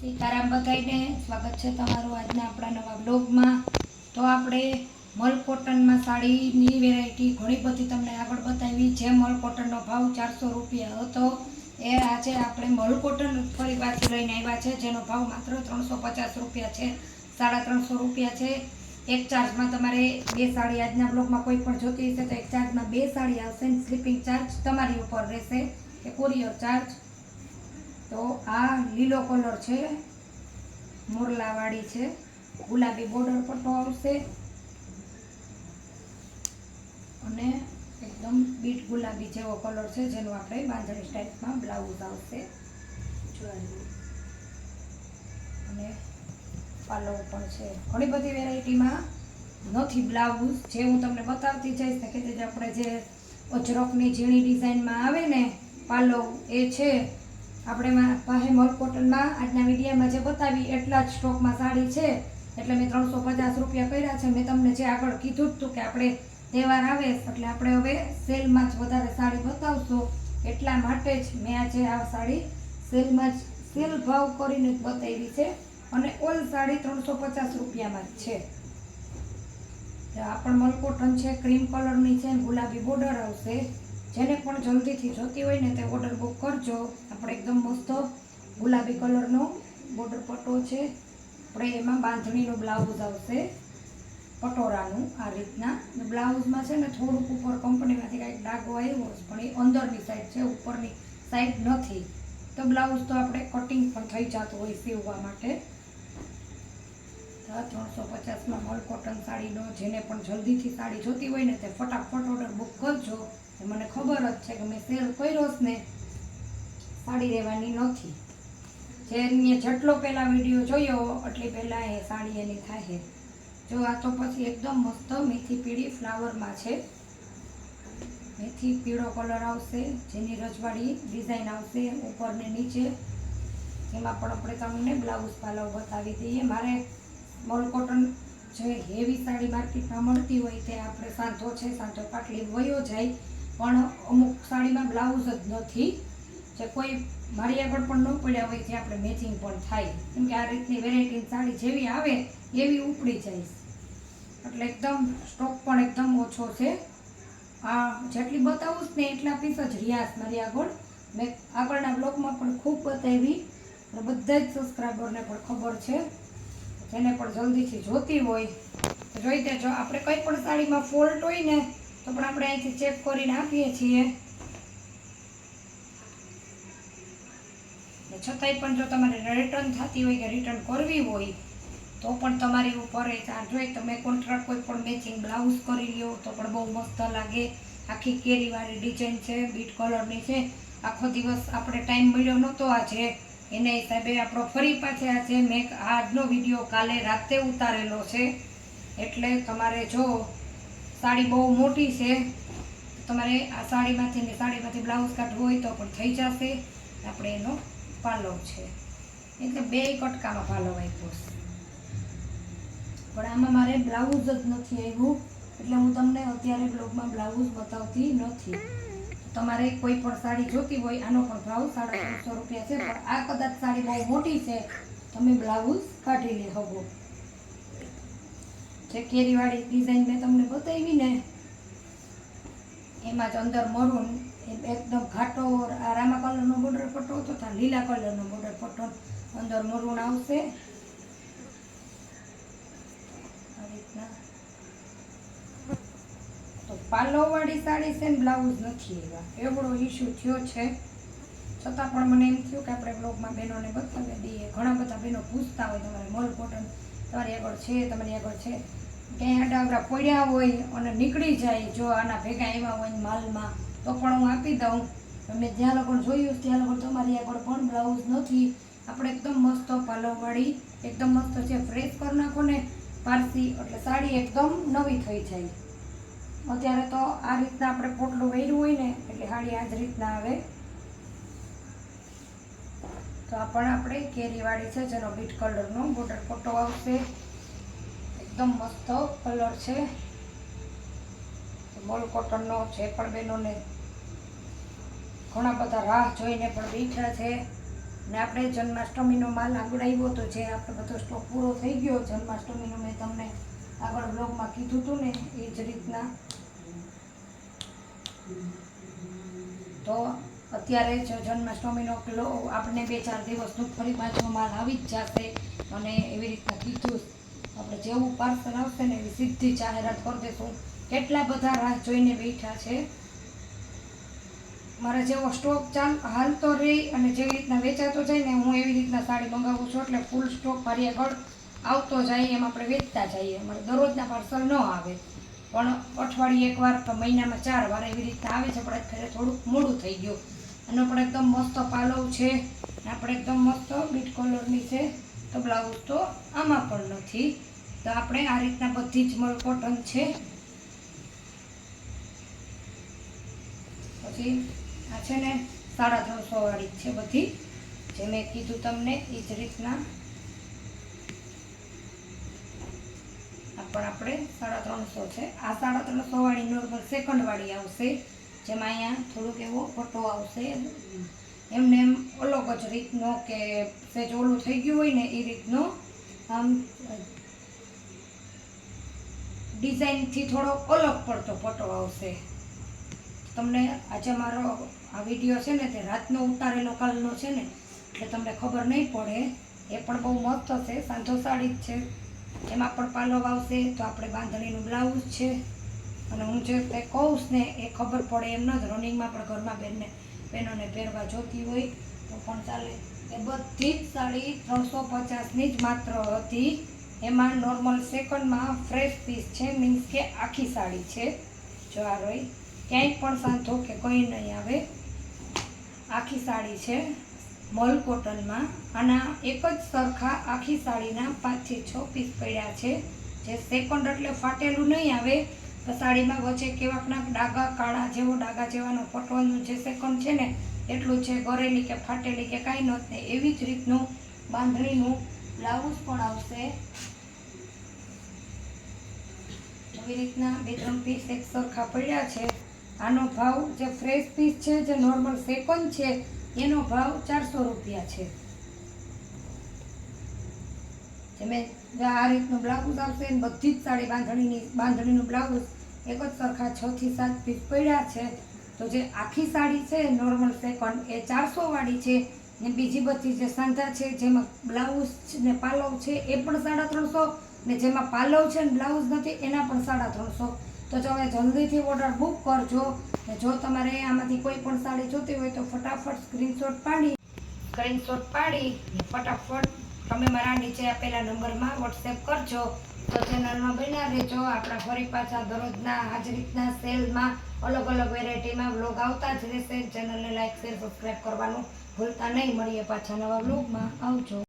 સીતારામ બધાઈને સ્વાગત છે તમારું આજના આપણા નવા બ્લોગમાં। તો આપણે મલ કોટનમાં સાડીની વેરાયટી ઘણી બધી તમને આગળ બતાવી। જે મલ કોટનનો ભાવ 400 રૂપિયા હતો એ આજે આપણે મલ કોટન ફરી પાછી લઈને આવ્યા છે, જેનો ભાવ માત્ર 350 રૂપિયા છે, 350 રૂપિયા છે। એક ચાર્જમાં તમારે બે સાડી આજના બ્લોગમાં કોઈ પણ જોતી હશે તો એક ચાર્જમાં બે સાડી આવશે। સ્લીપિંગ ચાર્જ તમારી ઉપર રહેશે કે કુરિયર ચાર્જ। તો આ લીલો કલર છે, મોરલાવાળી છે, ગુલાબી બોર્ડર પટ્ટો આવશે અને એકદમ બીટ ગુલાબી જેવો કલર છે, જેનું આપણે બાંધણી ટાઈપમાં બ્લાઉઝ આવશે અને પાલવ પણ છે। ઘણી બધી વેરાયટીમાં નથી બ્લાઉઝ, જે હું તમને બતાવતી જઈશ ને કે આપણે જે અજરકની ઝીણી ડિઝાઇનમાં આવે ને પાલવ એ છે આપણે પાસે મલ કોટનમાં। આજના વિડીયોમાં જે બતાવી એટલા જ સ્ટોકમાં સાડી છે, એટલે મેં 350 રૂપિયા કર્યા છે। મેં તમને જે આગળ કીધું જ હતું કે આપણે તહેવાર આવે એટલે આપણે હવે સેલમાં જ વધારે સાડી બતાવશું, એટલા માટે જ મેં આજે આ સાડી સેલમાં જ સેલ ભાવ કરીને જ બતાવી છે અને ઓલ સાડી 350 રૂપિયામાં જ છે। આ પણ મલ કોટન છે, ક્રીમ કલરની છે, ગુલાબી બોર્ડર આવશે। જેને પણ જલ્દીથી જોતી હોય ને તે ઓર્ડર બુક કરજો। આપણે એકદમ મસ્ત ગુલાબી કલરનો બોર્ડર પટ્ટો છે, આપણે એમાં બાંધણીનું બ્લાઉઝ આવશે પટોરાનું આ રીતના। બ્લાઉઝમાં છે ને થોડુંક ઉપર કંપનીમાંથી કાંઈક ડાઘો આવ્યો છે, પણ એ અંદરની સાઈડ છે, ઉપરની સાઈડ નથી। તો બ્લાઉઝ તો આપણે કટિંગ પણ થઈ જતું હોય સીવવા માટે। 350માં મલ કોટન સાડીનો જેને પણ જલ્દીથી સાડી જોતી હોય ને તે ફટાફટ ઓર્ડર બુક કરજો। મને ખબર જ છે કે મેં સેલ કર્યો જ ને સાડી રહેવાની નથી, જે જેટલો પહેલાં વિડીયો જોયો એટલી પહેલાં એ સાડી એની થાય। જો આ તો પછી એકદમ મસ્ત મેથી પીળી ફ્લાવરમાં છે, મેથી પીળો કલર આવશે, જેની રજવાડી ડિઝાઇન આવશે ઉપર ને નીચે। એમાં પણ આપણે તમને બ્લાઉઝ પાલવ બતાવી દઈએ। મારે મલ કોટન જે હેવી સાડી માર્કેટમાં મળતી હોય તે આપણે સાંધો છે, સાંધો પાટલી વયો જાય, પણ અમુક સાડીમાં બ્લાઉઝ જ નથી, જે કોઈ મારી આગળ પણ ન પડ્યા હોય જે આપણે મેચિંગ પણ થાય, કેમ કે આ રીતની વેરાયટીની સાડી જેવી આવે એવી ઉપડી જાય, એટલે એકદમ સ્ટોક પણ એકદમ ઓછો છે। આ જેટલી બતાવું ને એટલા પીસ જ રહ્યા મારી આગળ। મેં આગળના બ્લોગમાં પણ ખૂબ બતાવી અને બધા જ સબસ્ક્રાઈબરને પણ ખબર છે, જેને પણ જલ્દીથી જોતી હોય તો જોઈ દેજો। આપણે કંઈ પણ સાડીમાં ફોલ્ટ હોય ને તો પણ આપણે અહીંથી ચેક કરીને આપીએ છીએ, છતાંય પણ જો તમારે રિટર્ન થતી હોય કે રિટર્ન કરવી હોય તો પણ તમારી ઉપર એ ચાર્જ હોય। તમે કોન્ટ્રાક્ટ કોઈ પણ મેચિંગ બ્લાઉઝ કરી લ્યો તો પણ બહુ મસ્ત લાગે। આખી કેરીવાળી ડિઝાઇન છે, બીટ કલરની છે। આખો દિવસ આપણે ટાઈમ મળ્યો નહોતો આજે, એના હિસાબે આપણો ફરી પાછે આજે મેં આજનો વિડીયો કાલે રાતે ઉતારેલો છે, એટલે તમારે જો સાડી બહુ મોટી છે તમારે આ સાડીમાંથી બ્લાઉઝ કાઢવું હોય તો પણ થઈ જશે। આપણે એનો પાલવ છે, એટલે બે કટકામાં પાલવ આપ્યો છે, પણ આમાં મારે બ્લાઉઝ જ નથી આવ્યું, એટલે હું તમને અત્યારે બ્લોગમાં બ્લાઉઝ બતાવતી નથી। તમારે કોઈ પણ સાડી જોતી હોય આનો પણ ભાવ 350 રૂપિયા છે, પણ આ કદાચ સાડી બહુ મોટી છે, તમે બ્લાઉઝ કાઢી લે હગો। જે કેરીવાળી ડિઝાઇન મેં તમને બતાવી ને એમાં જ અંદર મરૂન એકદમ ઘાટો રામા કલરનો બોર્ડર પટ્ટો તથા લીલા કલરનો બોર્ડર પટ્ટો, અંદર મરૂન આવશે આ રીતના। તો પાલવવાળી સાડી છે ને બ્લાઉઝ નથી આવ્યા, એવડો ઇસ્યુ થયો છે, છતાં પણ મને એમ થયું કે આપણે બ્લોગમાં બહેનોને બતાવી દઈએ। ઘણા બધા બહેનો પૂછતા હોય તમારે મલ કોટન તમારી આગળ છે, તમારી આગળ છે, ક્યાંય આડાવડા પડ્યા હોય અને નીકળી જાય જો આના ભેગા આવ્યા હોય માલમાં તો પણ હું આપી દઉં। મેં જ્યાં લોકો જોયું ત્યાં લોકો તમારી આગળ પણ બ્લાઉઝ નથી, આપણે એકદમ મસ્ત પાલવવાળી એકદમ મસ્ત છે, ફ્રેશ કરી નાખો ને પારસી એટલે સાડી એકદમ નવી થઈ જાય। અત્યારે તો આ રીતના આપણે પોટલું વેર્યું હોય ને એટલે સાડી આ જ રીતના આવે। તો આ પણ આપણે કેરીવાળી છે, જેનો બીટ કલરનો બોર્ડર પટ્ટો આવશે, એકદમ મસ્ત કલર છે। મલ કોટનનો જે પણ બહેનોને ઘણા બધા રાહ જોઈને પણ બેઠા છે ને આપણે જન્માષ્ટમીનો માલ આગળ આવ્યો તો જે આપણે બધો સ્ટોક પૂરો થઈ ગયો જન્માષ્ટમીનો મેં તમને આગળ બ્લોગમાં કીધું હતું ને એ જ રીતના. તો અત્યારે જ જન્માષ્ટમીનો આપણે 2-4 દિવસનું ફરી પાછો માલ આવી જ જશે અને એવી રીતના કીધું આપણે જેવું પાર્સલ આવશે ને એવી સીધી જાહેરાત કરી દઈશું. કેટલા બધા રાહ જોઈને બેઠા છે. મારે જેવો સ્ટોક હાલતો રહી અને જેવી રીતના વેચાતો જાય ને હું એવી રીતના સાડી મંગાવું છું એટલે ફૂલ સ્ટોક મારી આગળ આવતો જાય એમ આપણે વેચતા જઈએ. અમારે દરરોજના પાર્સલ ન આવે પણ અઠવાડિયે એકવાર તો મહિનામાં 4 વાર એવી રીતના આવે છે. પણ અત્યારે થોડુંક મોડું થઈ ગયું અને પણ એકદમ મસ્ત પાલવ છે આપણે એકદમ મસ્ત બીટ કલરની છે. તો બ્લાઉઝ તો આમાં પણ નથી. તો આપણે આ રીતના બધી જ મલ કોટન છે. પછી આ છે ને 350 વાળી છે બધી જે મેં કીધું તમને એ જ રીતના. આ પણ આપણે 350 છે. આ 350 વાળી નોર્મલ સેકન્ડ વાળી આવશે જેમાં અહીંયા થોડુંક એવો ફોટો આવશે એમને એમ અલગ જ રીતનો કે સેજ ઓલું થઈ ગયું હોય ને એ રીતનો આમ ડિઝાઇનથી થોડો અલગ પડતો ફોટો આવશે. તમને આજે મારો આ વિડીયો છે ને તે રાતનો ઉતારેલો કાલનો છે ને એટલે તમને ખબર નહીં પડે. એ પણ બહુ મસ્ત છે. સાંધો સાડી જ છે. એમાં પણ પાલવ આવશે. તો આપણે બાંધણીનું બ્લાઉઝ છે અને હું જે કંઈ કહું ને એ ખબર પડે એમ ન જ રનિંગમાં પણ ઘરમાં બહેનોને પહેરવા જોતી હોય તો પણ ચાલે. એ બધી જ સાડી 350ની જ માત્ર હતી. એમાં નોર્મલ સેકન્ડમાં ફ્રેશ પીસ છે મીન્સ કે આખી સાડી છે. જો આ રહી ક્યાંય પણ સાંધો કે કંઈ નહીં આવે. આખી સાડી છે મલ કોટનમાં. આના એક જ સરખા આખી સાડીના 5 થી 6 પીસ પડ્યા છે. જે સેકન્ડ એટલે ફાટેલું નહીં આવે તો સાડીમાં વચ્ચે કેવાકના ડાઘા કાળા જેવો ડાઘા જેવાનો ફોટોનું જે સેકન્ડ છે ને એટલું છે. ગરેલી કે ફાટેલી કે કાંઈ નથી. એવી જ રીતનું બાંધણીનું બ્લાઉઝ પણ આવશે. એવી રીતના 2-3 પીસ એક સરખા પડ્યા છે. આનો ભાવ જે ફ્રેશ પીસ છે જે નોર્મલ સેકન્ડ છે એનો ભાવ 400 રૂપિયા છે. જે મેં આ રીતનું બ્લાઉઝ આવશે ને બધી જ સાડી બાંધણીનું બ્લાઉઝ એક જ સરખા 6 થી 7 પીસ પડ્યા છે. તો જે આખી સાડી છે નોર્મલ સેકન્ડ એ 400 વાળી છે ને બીજી બધી જે સાંધા છે જેમાં બ્લાઉઝ ને પાલવ છે એ પણ 350 ને જેમાં પાલવ છે ને બ્લાઉઝ નથી એના પણ 350. તો તમે જલ્દીથી ઓર્ડર બુક કરજો. ને જો તમારે આમાંથી કોઈ પણ સાડી જોતી હોય તો ફટાફટ સ્ક્રીનશોટ પાડી ફટાફટ તમે મારા નીચે આપેલા નંબરમાં વોટ્સએપ કરજો. તો ચેનલમાં બન્યા રહેજો. આપણા ફરી પાછા દરરોજના આજ રીતના સેલમાં અલગ અલગ વેરાયટીમાં વ્લોગ આવતા જ રહેશે. ચેનલને લાઈક શેર સબસ્ક્રાઈબ કરવાનું ભૂલતા નહીં. મળીએ પાછા નવા વ્લોગમાં. આવજો.